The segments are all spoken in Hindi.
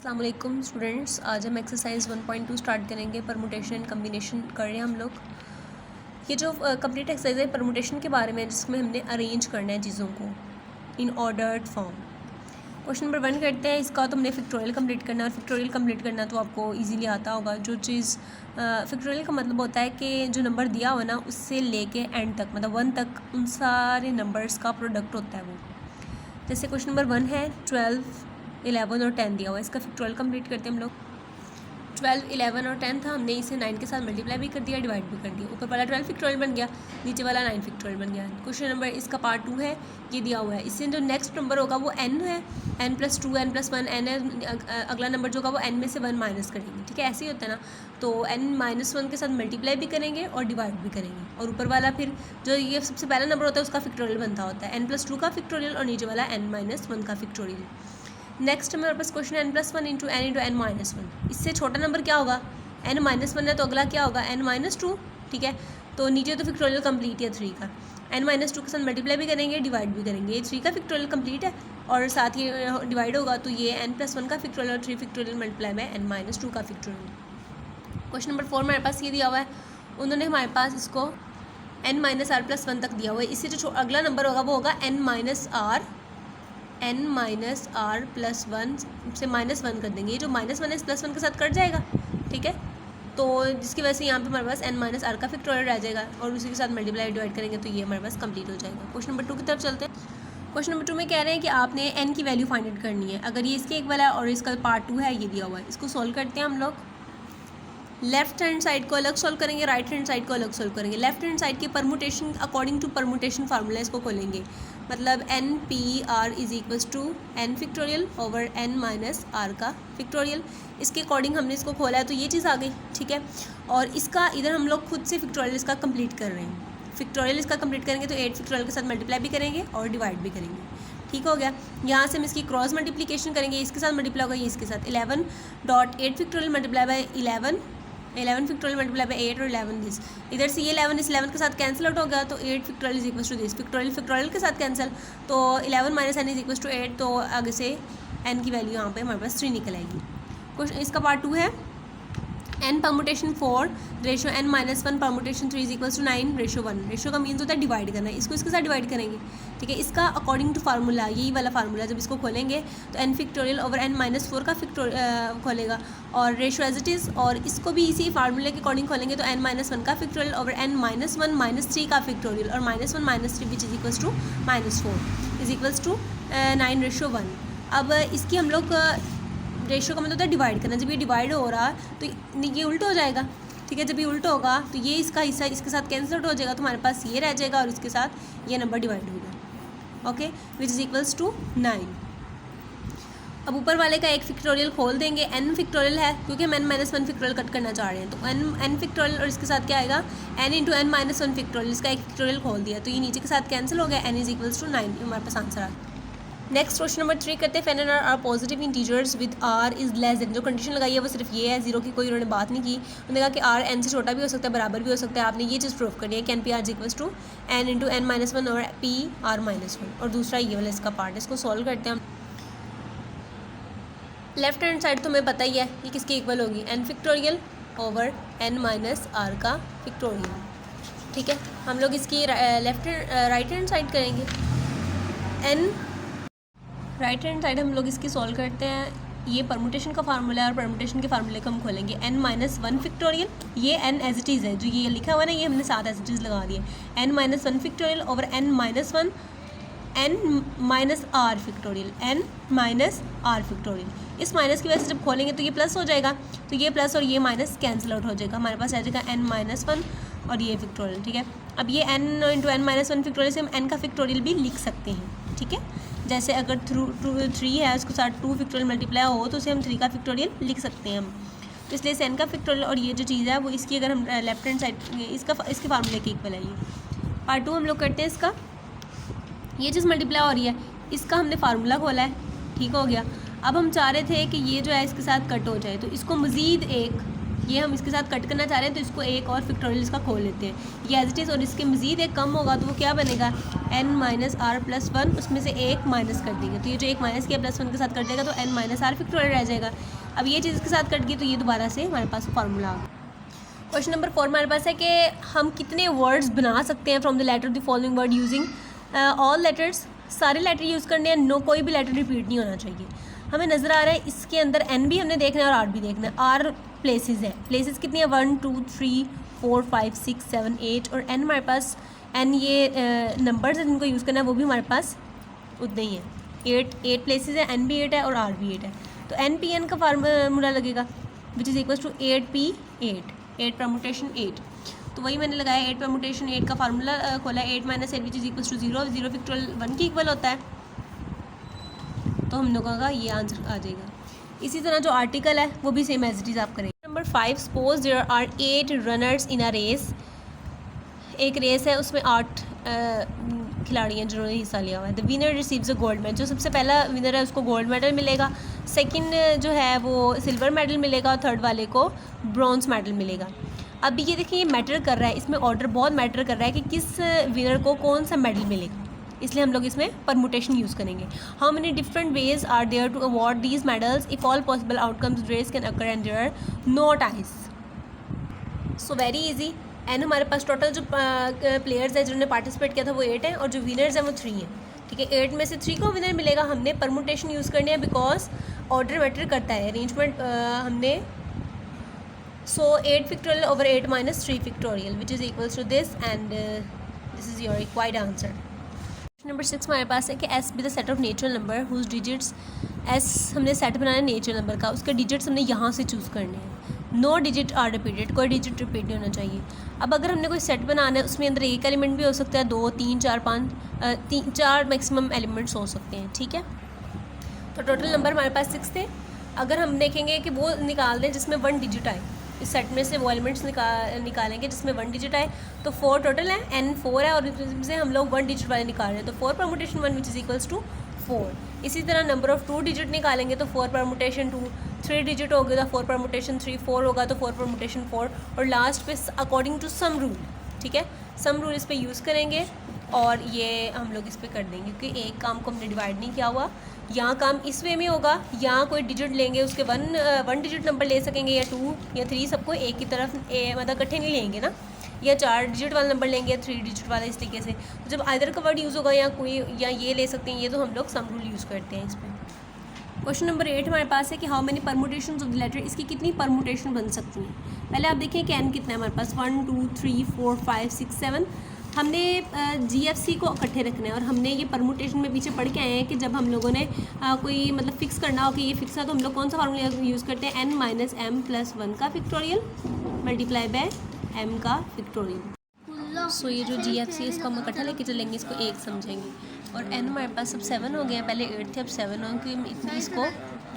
अस्सलाम वालेकुम स्टूडेंट्स, आज हम एक्सरसाइज 1.2 स्टार्ट करेंगे। परमुटेशन एंड कम्बिनेशन कर रहे हैं हम लोग। ये जो कंप्लीट एक्सरसाइज है परमुटेशन के बारे में, जिसमें हमने अरेंज करना है चीज़ों को in ordered form. Question number 1 करते हैं। इसका तो हमने फिक्टोरियल कंप्लीट करना है, और फिक्टोरियल कंप्लीट करना तो आपको इजीली आता होगा। जो चीज़ फिक्टोरियल का मतलब होता है कि जो नंबर दिया हुआ ना उससे लेके एंड तक, मतलब 1 तक, उन सारे नंबर्स का प्रोडक्ट होता है वो। जैसे क्वेश्चन नंबर 1 है 12, 11 और 10 दिया हुआ है। इसका फिक्टोरियल कंप्लीट करते हैं हम लोग। 12, 11 और 10 था, हमने इसे 9 के साथ मल्टीप्लाई भी कर दिया, डिवाइड भी कर दिया। ऊपर वाला 12 फिक्टोरियल बन गया, नीचे वाला 9 फिक्टोरियल बन गया। क्वेश्चन नंबर इसका पार्ट 2 है, ये दिया हुआ है। इससे जो नेक्स्ट नंबर होगा वो n है, n+2, n+1, n है। अगला नंबर जो होगा वो n में से 1 माइनस करेंगे, ठीक है। ऐसे ही होता है ना। तो n-1 के साथ मल्टीप्लाई भी करेंगे और डिवाइड भी करेंगे। और ऊपर वाला फिर जो ये सबसे पहला नंबर होता है उसका फिक्टोरियल बनता होता है, n+2 का फिक्टोरियल, और नीचे वाला n-1 का फिक्टोरियल। नेक्स्ट हमारे पास क्वेश्चन n+1 इंटू n-1। इससे छोटा नंबर क्या होगा? n-1 है, तो अगला क्या होगा? n-2, ठीक है। तो नीचे तो फिक्टोरियल कंप्लीट है 3 का, n-2 के साथ मल्टीप्लाई भी करेंगे, डिवाइड भी करेंगे। ये 3 का फिक्टोरियल कंप्लीट है, और साथ ही डिवाइड होगा तो ये n+1 का फिक्टोरियल और 3 फिक्टोरियल मल्टीप्लाई में n-2 का फिक्टोरियल। क्वेश्चन नंबर 4 हमारे पास ये दिया हुआ है। उन्होंने हमारे पास इसको n-r+1 तक दिया हुआ है। इससे जो अगला नंबर होगा वो होगा n-r+1 से -1 कर देंगे। ये जो -1 है इस +1 के साथ कट जाएगा, ठीक है। तो जिसकी वजह से यहाँ पे हमारे पास n-r का फिक्टोरियल रह जाएगा, और उसी के साथ मल्टीप्लाई डिवाइड करेंगे तो ये हमारे पास कंप्लीट हो जाएगा। क्वेश्चन नंबर 2 की तरफ चलते हैं। क्वेश्चन नंबर 2 में कह रहे हैं कि आपने n की वैल्यू फाइंड आउट करनी है। अगर ये इसके एक वाला और इसका पार्ट 2 है, ये दिया हुआ है। इसको सॉल्व करते हैं हम लोग। लेफ्ट हैंड साइड को अलग सॉल्व करेंगे, राइट हैंड साइड को अलग सॉल्व करेंगे। लेफ्ट हैंड साइड की permutation according to permutation formula इसको खोलेंगे। मतलब n(p(r) = n factorial over n-r का फिक्टोरियल। इसके अकॉर्डिंग हमने इसको खोला है, तो ये चीज़ आ गई, ठीक है। और इसका इधर हम लोग खुद से फिक्टोरियल इसका कंप्लीट कर रहे हैं। फिक्टोरियल इसका कंप्लीट करेंगे तो 8 फिक्टोरियल के साथ मल्टीप्लाई भी करेंगे और डिवाइड भी करेंगे, ठीक हो गया। यहाँ से हम इसकी क्रॉस मल्टीप्लिकेशन करेंगे, इसके साथ मल्टीप्लाई होगा, ये इसके साथ 11.8 factorial multiply by 11 factorial multiply by 8 और 11 दिस। इधर से ये 11 इस 11 के साथ कैंसिल आउट हो गया, तो 8 factorial is equal to this. Factorial के साथ कैंसिल, तो 11 - n इज इक्वल टू 8। तो आगे से n की वैल्यू यहाँ पे हमारे पास 3 निकल आएगी। क्वेश्चन इसका पार्ट 2 है। n permutation 4 ratio n-1 permutation 3 is equal to 9 ratio 1। Ratio का मीन्स होता है डिवाइड करना है। इसको इसके साथ डिवाइड करेंगे, ठीक है। इसका अकॉर्डिंग टू फार्मूला, यही वाला फार्मूला, जब इसको खोलेंगे तो n फिक्टोरियल ओवर n-4 का फिक्टोरियल खोलेगा, और रेशो एज इट इज़। और इसको भी इसी फार्मूले के अकॉर्डिंग खोलेंगे तो n-1 का फिक्टोरियल ओवर n-1 - 3 का फिक्टोरियल, और -1 - 3 which is equals to -4 is equals to 9 ratio 1। अब इसकी हम लोग रेशो का मतलब होता है डिवाइड करना। जब ये डिवाइड हो रहा तो ये उल्टा हो जाएगा, ठीक है। जब ये उल्टा होगा तो ये इसका हिस्सा इसके साथ कैंसिल आउट हो जाएगा, तो हमारे पास ये रह जाएगा और इसके साथ ये नंबर डिवाइड होगा, okay, which is equals to 9। अब ऊपर वाले का एक फिक्टोरियल खोल देंगे। n फिक्टोरियल है क्योंकि हम n-1 फिक्टोरियल कट करना चाह रहे हैं, तो n फिक्टोरियल, और इसके साथ क्या आएगा n इंटू n-1 फिक्टोरियल। इसका एक फिक्टोरियल खोल दिया तो ये नीचे के साथ कैंसिल हो गया, n इज इक्वल्स टू 9। हमारे पास आंसर आ गया। नेक्स्ट क्वेश्चन नंबर 3 करते हैं। फैन and r positive integers with r is less than. जो कंडीशन लगाई है वो सिर्फ ये है, जीरो की कोई उन्होंने बात नहीं की। उन्होंने कहा कि r n से छोटा भी हो सकता है, बराबर भी हो सकता है। आपने ये चीज़ प्रूव करनी है कि n p r is equals to n into n-1 और p r-1। और दूसरा ये वाला इसका पार्ट है, इसको सॉल्व करते हैं हम। लेफ्ट हैंड साइड तो हमें पता ही है ये किसके इक्वल होगी, n फिक्टोरियल ओवर n-r का फिक्टोरियल, ठीक है। हम लोग इसकी राइट हैंड साइड करेंगे। राइट हैंड साइड हम लोग इसकी सॉल्व करते हैं। ये परमुटेशन का फार्मूला है, और परमुटेशन के फार्मूले को हम खोलेंगे। n-1 फिक्टोरियल, ये n एज इट इज़ है, जो ये लिखा हुआ है ना, ये हमने साथ एज इट इज़ लगा दिए। n-1 factorial over n-1 n-r factorial, n-r factorial. इस माइनस की वजह से जब खोलेंगे तो ये प्लस हो जाएगा, तो ये प्लस और ये माइनस कैंसिल आउट हो जाएगा। हमारे पास आ जाएगा n-1 और ये फिक्टोरियल, ठीक है। अब ये n इंटू n-1 फिक्टोरियल से हम n का फिक्टोरियल भी लिख सकते हैं, ठीक है। जैसे अगर 3 है, उसके साथ 2 फिक्टोरियल मल्टीप्लाई हो तो उसे हम 3 का फिक्टोरियल लिख सकते हैं हम। तो इसलिए से n का फिक्टोरियल और ये जो चीज़ है वो इसकी, अगर हम लेफ्ट हैंड साइड इसके फार्मूले के इक्वल है। ये पार्ट 2 हम लोग करते हैं। इसका ये चीज़ मल्टीप्लाई हो रही है, इसका हमने फार्मूला खोला है, ठीक हो गया। अब हम चाह रहे थे कि ये जो है इसके साथ कट हो जाए, तो इसको मज़ीद एक, ये हम इसके साथ कट करना चाह रहे हैं, तो इसको एक और फिक्टोरियल इसका खोल लेते हैं। ये एज इट इज़, और इसके मज़ीद एक कम होगा तो वो क्या बनेगा, n-r+1, उसमें से एक माइनस कर देंगे, तो ये जो एक माइनस किया +1 के साथ कट जाएगा तो n-r फिक्टोरियल रह जाएगा। अब ये चीज़ इसके साथ कट गई तो ये दोबारा से हमारे पास फार्मूला आ गया। क्वेश्चन नंबर 4 हमारे पास है कि हम कितने वर्ड्स बना सकते हैं from the letter of the following word using all letters. सारे लेटर यूज़ करने हैं, नो कोई भी लेटर रिपीट नहीं होना चाहिए। हमें नज़र आ रहा है इसके अंदर एन भी हमने देखना है और आर भी देखना है। आर प्लेसेस है, प्लेसेस कितनी है 1 2 3 4 5 6 7 8 और एन हमारे पास एन ये नंबर्स हैं जिनको यूज़ करना है वो भी हमारे पास उतने ही है। 8 प्लेसेस है, एन भी 8 है और आर भी 8 है। तो एन पी एन का फार्मूला लगेगा which is equal to 8 permutation 8। तो वही मैंने लगाया 8 परमुटेशन 8 का फार्मूला खोला 8 - 8 which is equal to 0। 0 factorial 1 की इक्वल होता है, तो हम लोगों का ये आंसर आ जाएगा। इसी तरह जो आर्टिकल है वो भी सेम एज इट इज़ आप करेंगे। Number 5, suppose there are 8 runners in a race. एक रेस है उसमें 8 खिलाड़ी हैं जिन्होंने हिस्सा लिया हुआ है। The winner receives a gold medal. जो सबसे पहला विनर है उसको गोल्ड मेडल मिलेगा, सेकंड जो है वो सिल्वर मेडल मिलेगा और थर्ड वाले को ब्रॉन्ज मेडल मिलेगा। अब ये देखिए ये मैटर कर रहा है, इसमें ऑर्डर बहुत मैटर कर रहा है कि किस विनर को कौन सा मेडल मिलेगा, इसलिए हम लोग इसमें परमुटेशन यूज़ करेंगे। How many different ways are there to award these medals if all possible outcomes race can occur and there are no ties. So very easy. And हमारे पास टोटल जो प्लेयर्स हैं जिन्होंने पार्टिसिपेट किया था वो 8 हैं और जो विनर्स हैं वो 3 हैं। ठीक है, 8 में से 3 को विनर मिलेगा। हमने परमुटेशन यूज़ करनी है बिकॉज ऑर्डर मैटर करता है, अरेंजमेंट हमने। So 8 factorial over 8 - 3 factorial which is equals to this and this is your required answer. Number 6 हमारे पास है कि S be the set of natural number whose digits. S हमने सेट बनाना है नेचुरल नंबर का, उसके डिजिट्स हमने यहाँ से चूज़ करने हैं। नो डिजिट आर रिपीटेड, कोई डिजिट रिपीट नहीं होना चाहिए। अब अगर हमने कोई सेट बनाना है उसमें अंदर एक एलिमेंट भी हो सकता है, 2 3 4 5 4 मैक्सिमम एलिमेंट्स हो सकते हैं। ठीक है, तो टोटल नंबर हमारे पास 6 थे। अगर हम देखेंगे कि वो निकाल दें जिसमें 1 डिजिट आए, इस सेट में से वो एलिमेंट्स निकालेंगे जिसमें 1 डिजिट आए, तो 4 टोटल है, n 4 है और इसमें से हम लोग 1 डिजिट वाले निकाल रहे हैं, तो 4 permutation 1 which is equals to 4। इसी तरह नंबर ऑफ़ 2 डिजिट निकालेंगे तो 4 परमुटेशन 2, 3 डिजिट हो गया तो 4 परमुटेशन 3, 4 होगा तो 4 परमुटेशन 4 और लास्ट पे अकॉर्डिंग टू सम रूल। ठीक है, सम रूल इस पर यूज़ करेंगे और ये हम लोग इस पर कर देंगे क्योंकि एक काम को हमने डिवाइड नहीं किया हुआ। यहाँ काम इस वे में होगा, यहाँ कोई डिजिट लेंगे उसके 1 डिजिट नंबर ले सकेंगे या 2 या 3, सबको एक की तरफ मतलब इकट्ठे नहीं लेंगे ना, या 4 डिजिट वाला नंबर लेंगे या 3 डिजिट वाला, इस तरीके से। तो जब आइदर का वर्ड यूज़ होगा या कोई या ये ले सकते हैं, ये तो हम लोग सम रूल यूज़ करते हैं इस पर। क्वेश्चन नंबर 8 हमारे पास है कि how many permutation of the letter, इसकी कितनी परमुटेशन बन सकती हैं। पहले आप देखिए कि एन कितना है हमारे पास, 1 2 3 4 5 6 7। हमने GFC को इकट्ठे रखना है और हमने ये परमुटेशन में पीछे पढ़ के आए हैं कि जब हम लोगों ने कोई मतलब फिक्स करना हो कि ये फिक्स है तो हम लोग कौन सा फार्मूला यूज़ करते हैं, n - m + 1 का फैक्टोरियल मल्टीप्लाई बाय m का फैक्टोरियल। सो ये जो GFC है इसको हम इकट्ठा लेके चलेंगे, इसको एक समझेंगे। और n हमारे पास अब 7 हो गए हैं, पहले 8 थे अब 7 हो, क्योंकि हम इतनी इसको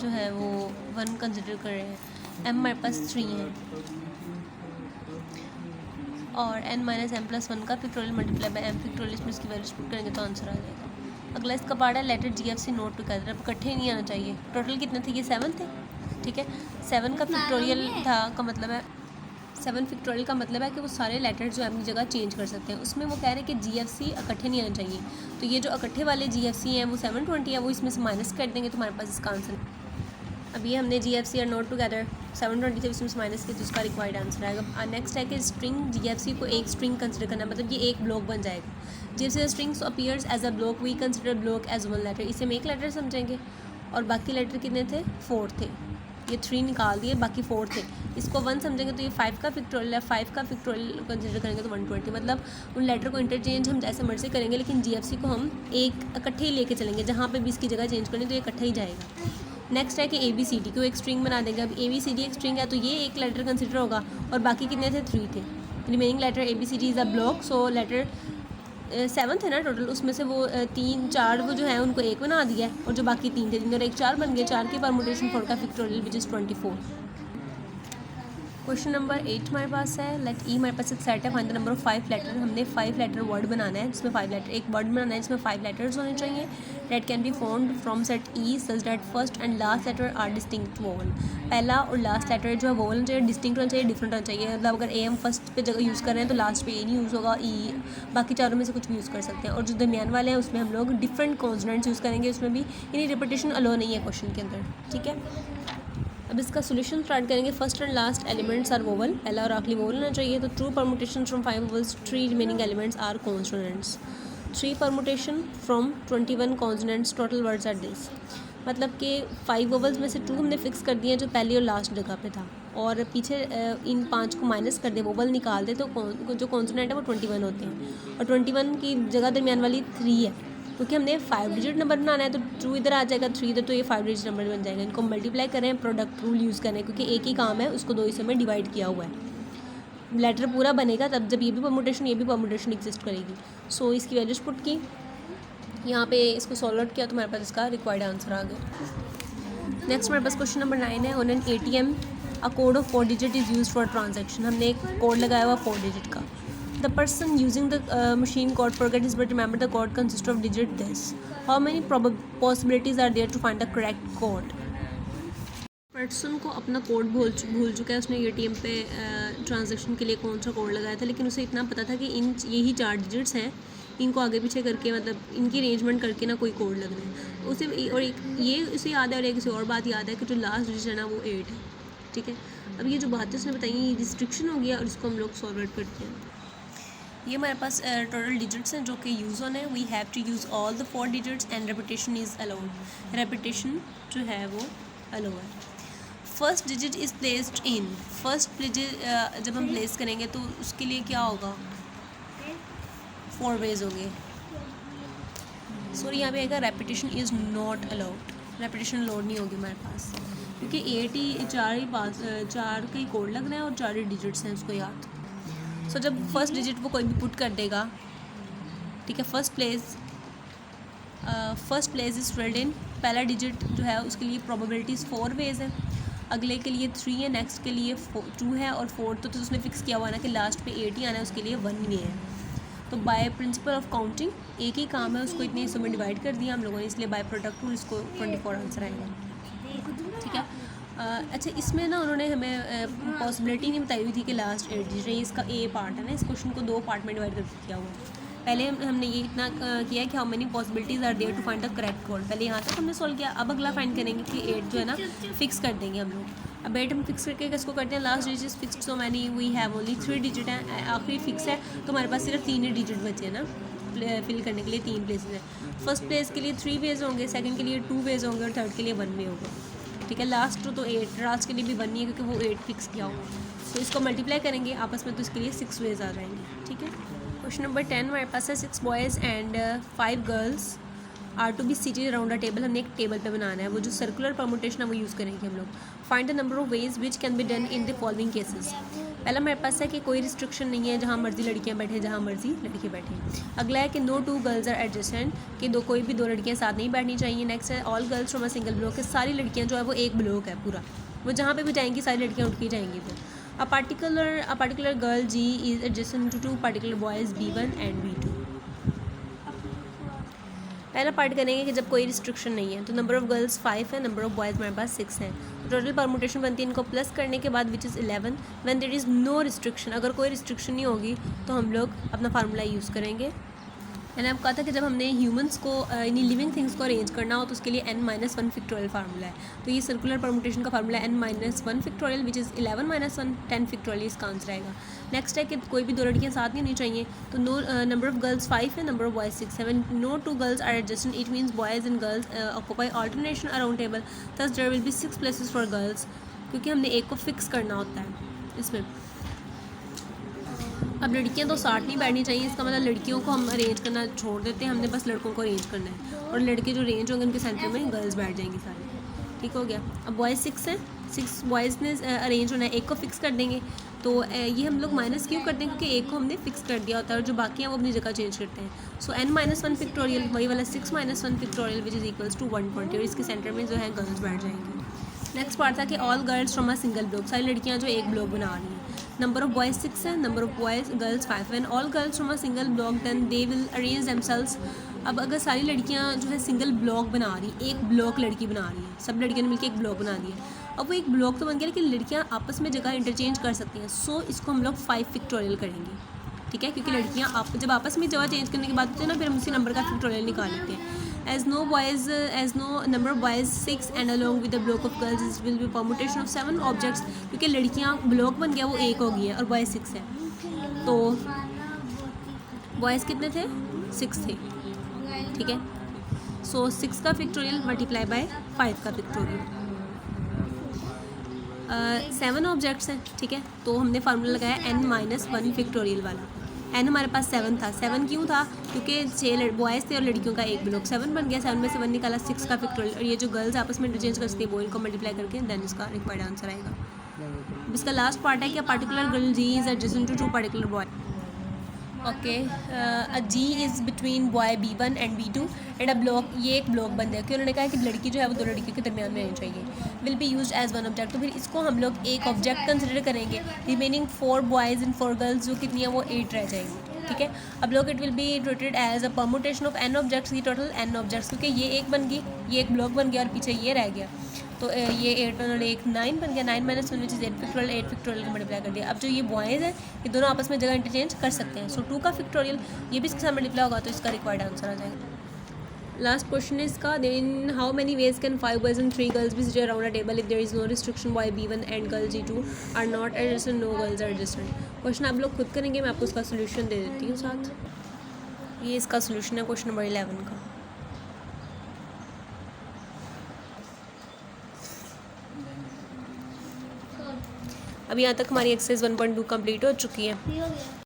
जो है वो 1 कंसिडर कर रहे हैं। m हमारे पास 3 है और n - m + 1 का factorial multiply by m factorial, इसमें इसकी वैल्यूज पुट करेंगे तो आंसर आ जाएगा। अगला इसका पार्ट है लेटर GFC नोट टुगेदर। अब इकट्ठे नहीं आना चाहिए। टोटल कितने थे, ये 7 थे। ठीक है, 7 का फैक्टोरियल था का मतलब है 7 फैक्टोरियल का मतलब है कि वो सारे लेटर्स जो अपनी जगह चेंज कर सकते हैं। उसमें वो कह रहे हैं कि GFC इकट्ठे नहीं आना चाहिए, तो ये जो इकट्ठे वाले GFC हैं वो 720 है, वो इसमें से माइनस कर देंगे तो हमारे पास इसका आंसर। अभी हमने GFC और नोट टुगेदर 720 थे, उसमें से माइनस किया तो उसका रिक्वायर्ड आंसर आएगा। नेक्स्ट है कि स्ट्रिंग GFC को एक स्ट्रिंग कंसिडर करना, मतलब ये एक ब्लॉक बन जाएगा। GFC strings appears as a block, we consider block as 1 letter. इसे हम एक लेटर समझेंगे और बाकी लेटर कितने थे, 4 थे। ये 3 निकाल दिए, बाकी 4 थे। इसको 1 समझेंगे तो ये 5 का फैक्टोरियल है, 5 का फैक्टोरियल कंसिडर करेंगे तो 120। मतलब उन लेटर को इंटरचेंज हम जैसे मर्जी करेंगे, लेकिन GFC को हम एक इकट्ठे ही लेके चलेंगे। जहाँ पे भी इसकी जगह चेंज करनी तो ये इकट्ठा ही जाएगा। नेक्स्ट है कि ABCD को एक स्ट्रिंग बना देंगे। अब ABCD एक स्ट्रिंग है तो ये एक लेटर कंसिडर होगा और बाकी कितने थे, 3 थे। Remaining letter ABCD is a block, so letter 7 थे ना टोटल, उसमें से वो 3 4 वो जो है उनको एक बना दिया है और जो बाकी 3 थे 3 और 1 4 बन गए। 4 की परमुटेशन 4 का factorial which is 24। Question number 8 हमारे पास है लेट ई हमारे पास एक सेट है, find the number of 5 letter. हमने 5 लेटर वर्ड बनाना है जिसमें 5 लेटर, एक वर्ड बनाना है जिसमें 5 लेटर्स होने चाहिए। That can be found from set E such that first and last letter are distinct vowel. पहला और लास्ट लेटर जो है वोवल होना चाहिए, डिस्टिंक्ट होना चाहिए, डिफरेंट होना चाहिए। मतलब अगर ए हम फर्स्ट पे जगह यूज़ कर रहे हैं तो लास्ट पे ए नहीं यूज़ होगा, ई बाकी चारों में से कुछ भी यूज़ कर सकते हैं। और जो दरमियान वाले हैं उसमें हम लोग डिफरेंट कॉन्सोनेंट्स यूज़ करेंगे, उसमें भी यानी रिपीटेशन अलो नहीं है क्वेश्चन के अंदर। ठीक है, अब इसका सोल्यूशन स्टार्ट करेंगे। First and last elements are vowel, पहला और आखिरी वोवल होना चाहिए। तो two permutation from 5 vowels, 3 remaining elements are consonants. 3 permutation from 21 consonants, total words are this. मतलब कि 5 वोवल्स में से 2 हमने फिक्स कर दिए जो पहली और लास्ट जगह पे था, और पीछे इन 5 को माइनस कर दे, वोवल निकाल दे, तो जो कॉन्सोनेंट है वो 21 होते हैं। और 21 की जगह दरमियान वाली 3 है, क्योंकि हमने 5 डिजिट नंबर बनाना है, तो 2 इधर आ जाएगा, 3 इधर, तो ये 5 डिजिट नंबर बन जाएगा। इनको मल्टीप्लाई करें, प्रोडक्ट रूल यूज़ करें, क्योंकि एक ही काम है, उसको 2 हिस्सों में डिवाइड किया हुआ है। लेटर पूरा बनेगा तब जब ये भी परमुटेशन एग्जिस्ट करेगी। सो इसकी वैल्यूज पुट की, यहाँ पे इसको सॉल्व आउट किया तो हमारे पास इसका रिक्वायर्ड आंसर आ गया। नेक्स्ट हमारे पास क्वेश्चन नंबर 9 है। ऑन एन ATM a code of 4 digit is use for transaction. हमने एक कोड लगाया हुआ 4 डिजिट का। The person using the machine code forget his but remember the code consist of digit this. How many possibilities are there to find the correct code. Person को अपना कोड भूल चुका है। उसने ATM पे ट्रांजैक्शन के लिए कौन सा कोड लगाया था, लेकिन उसे इतना पता था कि यही 4 डिजिट्स हैं, इनको आगे पीछे करके, मतलब इनकी अरेंजमेंट करके ना कोई कोड लगना है उसे। और एक ये उसे याद है, और एक किसी और बात याद है कि जो लास्ट डिजिट है ना वो 8 है। ठीक है, अब ये जो बातें उसने बताई ये रिस्ट्रिक्शन हो गया, और इसको हम लोग सॉल्व आउट करते हैं। ये हमारे पास टोटल डिजिट्स हैं जो कि यूज़ होने हैं। We have to use all the 4 digits and repetition is allowed. Repetition जो है वो अलाउ है। First digit is placed in. First digit जब हम प्लेस करेंगे तो उसके लिए क्या होगा, 4 वेज होंगे। सॉरी, यहाँ पे आएगा repetition is not allowed. Repetition allowed नहीं होगी हमारे पास, क्योंकि 4 का ही कोड लगना है और 4 ही डिजिट्स हैं, उसको याद। सो जब फर्स्ट डिजिट वो कोई भी पुट कर देगा, ठीक है, first place is filled in. पहला डिजिट जो है उसके लिए प्रोबेबिलिटीज़ 4 वेज है, अगले के लिए 3 है, नेक्स्ट के लिए 2 है, और 4 तो उसने फिक्स किया हुआ ना कि लास्ट पे 8 ही आना है, उसके लिए 1 भी है। तो बाय प्रिंसिपल ऑफ काउंटिंग एक ही काम है, उसको इतने हिस्सों में डिवाइड कर दिया हम लोगों ने, इसलिए बाय प्रोडक्ट रूल इसको 24 आंसर आएगा। ठीक है, अच्छा इसमें ना उन्होंने हमें पॉसिबिलिटी नहीं बताई हुई थी कि लास्ट 8 डिजिट, इसका A पार्ट है ना, इस क्वेश्चन को 2 पार्ट में डिवाइड कर किया हुआ है। पहले हमने ये इतना किया कि how many possibilities are there to find the correct code. पहले यहाँ तक हमने सॉल्व किया। अब अगला फाइंड करेंगे कि 8 जो है ना फिक्स कर देंगे हम लोग। अब 8 हम फिक्स करके किसको करते हैं, last digit fix, so many we have only 3 digit है, आखिरी फिक्स है, तो हमारे पास सिर्फ 3 ही डिजिट बचे हैं ना फिल करने के लिए। 3 प्लेसेस हैं। फर्स्ट प्लेस के लिए 3 वेज होंगे, सेकंड के लिए 2 वेज होंगे, और थर्ड के लिए 1 वे होगा। ठीक है, लास्ट तो 8, लास्ट के लिए भी 1 नहीं है क्योंकि वो 8 फिक्स किया होगा। तो इसको मल्टीप्लाई करेंगे आपस में, तो इसके लिए 6 वेज आ जाएंगे। ठीक है, क्वेश्चन नंबर 10 हमारे पास है। 6 boys and 5 girls are to be seated around a table. हमने एक टेबल पे बनाना है, वो जो सर्कुलर परमुटेशन है वो यूज़ करेंगे हम लोग। Find the number of ways which can be done in the following cases. पहला हमारे पास है कि कोई रिस्ट्रिक्शन नहीं है, जहाँ मर्जी लड़कियाँ बैठे, जहाँ मर्जी लड़के बैठे। अगला है कि नो 2 गर्ल्स आर एडजेसेंट, कि कोई भी 2 लड़कियाँ साथ नहीं बैठनी चाहिए। नेक्स्ट है all girls from a single block, कि सारी लड़कियाँ जो है वो एक ब्लॉक है पूरा, वो जहाँ पे भी जाएंगी सारी लड़कियाँ उठ के जाएंगी। फिर a particular girl G is adjacent to 2 particular boys B1 and B2। पहला पार्ट करेंगे कि जब कोई रिस्ट्रिक्शन नहीं है, तो नंबर ऑफ़ गर्ल्स 5 है, नंबर ऑफ़ बॉयज़ हमारे पास 6 है। टोटल परमुटेशन बनती है इनको प्लस करने के बाद which is 11 when there is no restriction. अगर कोई रिस्ट्रिक्शन नहीं होगी तो हम लोग अपना फार्मूला यूज़ करेंगे। मैंने आपको कहा था कि जब हमने ह्यूमंस को यानी लिविंग थिंग्स को अरेंज करना हो तो उसके लिए n-1 फिक्टोरियल फार्मूला है। तो ये सर्कुलर परमुटेशन का formula n-1 factorial which is 11-1 10 factorial इसका आंसर आएगा। नेक्स्ट है कि कोई भी 2 लड़कियां साथ नहीं होनी चाहिए, तो नंबर ऑफ गर्ल्स 5 है, नंबर ऑफ बॉयज़ 6 है। No 2 girls are adjacent, it means boys and girls occupy alternation around table, thus there will be 6 places for girls, क्योंकि हमने एक को फिक्स करना होता है इसमें। अब लड़कियां तो साथ नहीं बैठनी चाहिए, इसका मतलब लड़कियों को हम अरेंज करना छोड़ देते हैं, हमने बस लड़कों को अरेंज करना है, और लड़के जो अरेंज होंगे उनके सेंटर में गर्ल्स बैठ जाएंगी सारी। ठीक हो गया। अब बॉयज़ 6 हैं, 6 बॉयज़ ने अरेंज होना है, एक को फिक्स कर देंगे। तो ये हम लोग माइनस क्यों करते हैं, क्योंकि एक को हमने फिक्स कर दिया होता है और जो बाकी हैं वो अपनी जगह चेंज करते हैं। सो n-1 फिक्टोरियल वही वाला 6-1 factorial which is equals to 120, और इसके सेंटर में जो है गर्ल्स बैठ जाएंगी। नेक्स्ट पार्ट था कि all girls from a single block, सारी लड़कियाँ जो एक ब्लॉक बना रही हैं। नंबर ऑफ बॉयज़ 6 है, नंबर ऑफ बॉयज़ गर्ल्स 5 है। All girls from a single block then they will arrange themselves. अब अगर सारी लड़कियाँ जो है सिंगल ब्लॉक बना रही, एक ब्लॉक लड़की बना रही है, सब लड़कियों ने मिलकर एक ब्लॉक बना दिया, अब वो एक ब्लॉक तो बन गया लेकिन लड़कियाँ आपस में जगह इंटरचेंज कर सकती हैं। सो इसको हम लोग 5 फिक्टोरियल करेंगे। ठीक है, क्योंकि लड़कियाँ जब आपस में जगह चेंज करने की बात होती है ना, फिर हम उसी नंबर का फिक्टोरियल निकाल लेते हैं। As no number of boys 6 and along with the block of girls will be permutation of 7 objects, क्योंकि लड़कियाँ ब्लॉक बन गया वो 1 हो गई है और बॉयज़ 6 है, तो बॉयज़ कितने थे 6 थे, ठीक है। सो 6 का फैक्टोरियल मल्टीप्लाई बाय 5 का फैक्टोरियल, 7 ऑब्जेक्ट्स हैं, ठीक है। तो हमने फार्मूला लगाया n-1 फैक्टोरियल वाला। n हमारे पास 7 था, 7 क्यों था, क्योंकि 6 बॉयज़ थे और लड़कियों का एक ब्लॉक, 7 बन गया, 7 में से 1 निकाला, 6 का फैक्टोरियल, और ये जो गर्ल्स आपस में इंटरचेंज कर सकती है वो इनको मल्टीप्लाई करके देन इसका रिक्वायर्ड आंसर आएगा। इसका लास्ट पार्ट है कि particular girl G is adjacent to 2 particular boy. Okay, a G is between boy B1 and B2 and a block, ये एक ब्लॉक बन है कि उन्होंने कहा कि लड़की जो है वो 2 लड़कियों के दरमियान में रहनी चाहिए। Will be used as 1 object, तो फिर इसको हम लोग एक ऑब्जेक्ट कंसिडर करेंगे। रिमेनिंग 4 बॉयज़ एंड 4 गर्ल्स जो कितनी है वो 8 रह जाएंगी, ठीक है। अब block it will be treated as a permutation of n objects, की टोटल n ऑब्जेक्ट्स, क्योंकि ये एक बन गई, ये एक ब्लॉक बन गया और पीछे ये रह गया, तो ये 8 और 1 9 बन गया, 9 - 1 विच इज़ 8 फैक्टोरियल का मल्टीप्लाई कर दिया। अब जो ये बॉयज़ हैं ये दोनों आपस में जगह इंटरचेंज कर सकते हैं, सो 2 का फैक्टोरियल ये भी इसके साथ मल्टीप्लाई होगा तो इसका रिक्वायर्ड आंसर आ जाएगा। लास्ट क्वेश्चन है इसका, then how many ways can 5 boys and 3 girls be seated around a table if there is no restriction boy B1 and girl G2 are not adjacent, no girls are adjacent. Question आप लोग खुद करेंगे, मैं आपको उसका सोल्यूशन दे देती हूँ साथ। ये इसका सोल्यूशन है क्वेश्चन नंबर 11 का। अभी यहाँ तक हमारी एक्सरसाइज 1.2 कंप्लीट हो चुकी है।